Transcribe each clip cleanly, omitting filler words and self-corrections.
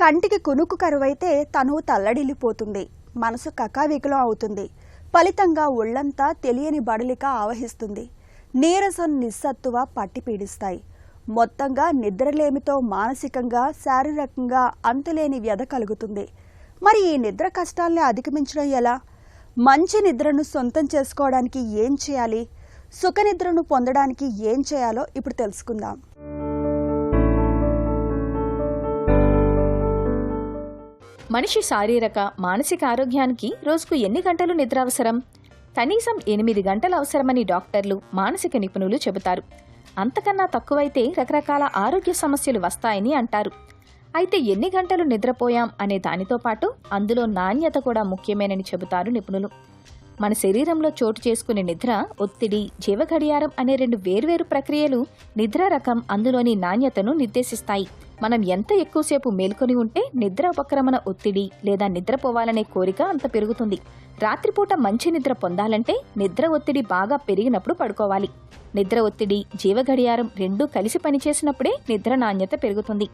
కంటికి కునుకు కరువైతే తను తల్లడిల్లిపోతుంది, మనసు కకావికలం అవుతుంది. ఫలితంగా ఒళ్లంతా తెలియని బడలిక ఆవహిస్తుంది. నీరసం నిస్సత్తువ పట్టి పీడిస్తాయి. మొత్తంగా నిద్రలేమితో మానసికంగా శారీరకంగా అంతులేని వ్యధ కలుగుతుంది. మరి ఈ నిద్ర కష్టాల్ని అధిగమించడం ఎలా? మంచి నిద్రను సొంతం చేసుకోవడానికి ఏం చేయాలి? సుఖ నిద్రను పొందడానికి ఏం చేయాలో ఇప్పుడు తెలుసుకుందాం. మనిషి శారీరక మానసిక ఆరోగ్యానికి రోజుకు ఎన్ని గంటలు నిద్ర అవసరం? కనీసం 8 గంటలు అవసరమని డాక్టర్లు, మానసిక నిపుణులు చెబుతారు. అంతకన్నా తక్కువైతే రకరకాల ఆరోగ్య సమస్యలు వస్తాయని అంటారు. అయితే ఎన్ని గంటలు నిద్రపోయాం అనే దానితో పాటు అందులో నాణ్యత కూడా ముఖ్యమేనని చెబుతారు నిపుణులు. మన శరీరంలో చోటు చేసుకునే నిద్ర, ఒత్తిడి, జీవగడియారం అనే 2 వేర్వేరు ప్రక్రియలు నిద్ర రకం, అందులోని నాణ్యతను నిర్దేశిస్తాయి. మనం ఎంత ఎక్కువసేపు మేల్కొని ఉంటే నిద్ర ఉపక్రమణ ఒత్తిడి లేదా నిద్రపోవాలనే కోరిక అంత పెరుగుతుంది. రాత్రిపూట మంచి నిద్ర పొందాలంటే నిద్ర ఒత్తిడి బాగా పెరిగినప్పుడు పడుకోవాలి. నిద్ర ఒత్తిడి, జీవగడియారం రెండూ కలిసి పనిచేసినప్పుడే నిద్ర నాణ్యత పెరుగుతుంది.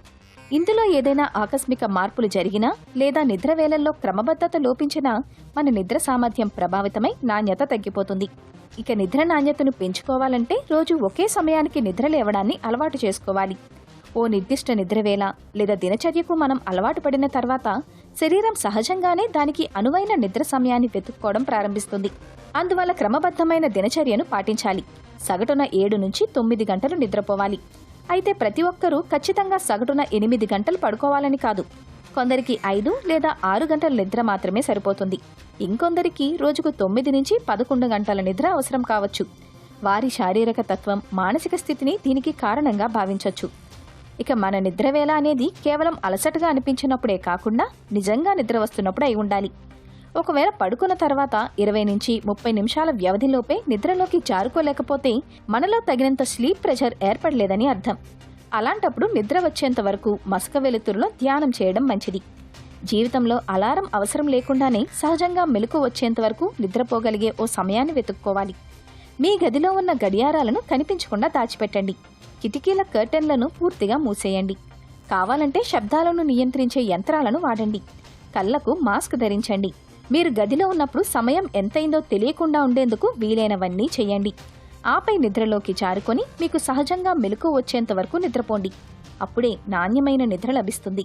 ఇందులో ఏదైనా ఆకస్మిక మార్పులు జరిగినా లేదా నిద్ర వేళల్లో క్రమబద్ధత లోపించినా మన నిద్ర సామర్థ్యం ప్రభావితమై నాణ్యత తగ్గిపోతుంది. ఇక నిద్ర నాణ్యతను పెంచుకోవాలంటే రోజు ఒకే సమయానికి నిద్ర లేవడాన్ని అలవాటు చేసుకోవాలి. ఓ నిర్దిష్ట నిద్రవేళ లేదా దినచర్యకు మనం అలవాటు పడిన తర్వాత శరీరం సహజంగానే దానికి అనువైన నిద్ర సమయాన్ని వెతుక్కోవడం ప్రారంభిస్తుంది. అందువల్ల క్రమబద్ధమైన దినచర్యను పాటించాలి. సగటున 7 నుంచి 9 గంటలు నిద్రపోవాలి. అయితే ప్రతి ఒక్కరూ ఖచ్చితంగా సగటున 8 గంటలు పడుకోవాలని కాదు. కొందరికి 5 లేదా 6 గంటల నిద్ర మాత్రమే సరిపోతుంది. ఇంకొందరికి రోజుకు 9 నుంచి 11 గంటల నిద్ర అవసరం కావచ్చు. వారి శారీరక తత్వం, మానసిక స్థితిని దీనికి కారణంగా భావించవచ్చు. ఇక మన నిద్రవేళ అనేది కేవలం అలసటగా అనిపించినప్పుడే కాకుండా నిజంగా నిద్ర వస్తున్నప్పుడు అయి ఉండాలి. ఒకవేళ పడుకున్న తర్వాత 20 నుంచి 30 నిమిషాల వ్యవధిలోపే నిద్రలోకి జారుకోలేకపోతే మనలో తగినంత స్లీప్ ప్రెషర్ ఏర్పడలేదని అర్థం. అలాంటప్పుడు నిద్ర వచ్చేంత వరకు మసక వెలుతురులో ధ్యానం చేయడం మంచిది. జీవితంలో అలారం అవసరం లేకుండానే సహజంగా మెలకు వచ్చేంత వరకు నిద్రపోగలిగే ఓ సమయాన్ని వెతుక్కోవాలి. మీ గదిలో ఉన్న గడియారాలను కనిపించకుండా దాచిపెట్టండి. కిటికీల కర్టెన్లను పూర్తిగా మూసేయండి. కావాలంటే శబ్దాలను నియంత్రించే యంత్రాలను వాడండి. కళ్లకు మాస్క్ ధరించండి. మీరు గదిలో ఉన్నప్పుడు సమయం ఎంతైందో తెలియకుండా ఉండేందుకు వీలైనవన్నీ చేయండి. ఆపై నిద్రలోకి జారుకొని మీకు సహజంగా మెలకు వచ్చేంత వరకు నిద్రపోండి. అప్పుడే నాణ్యమైన నిద్ర లభిస్తుంది.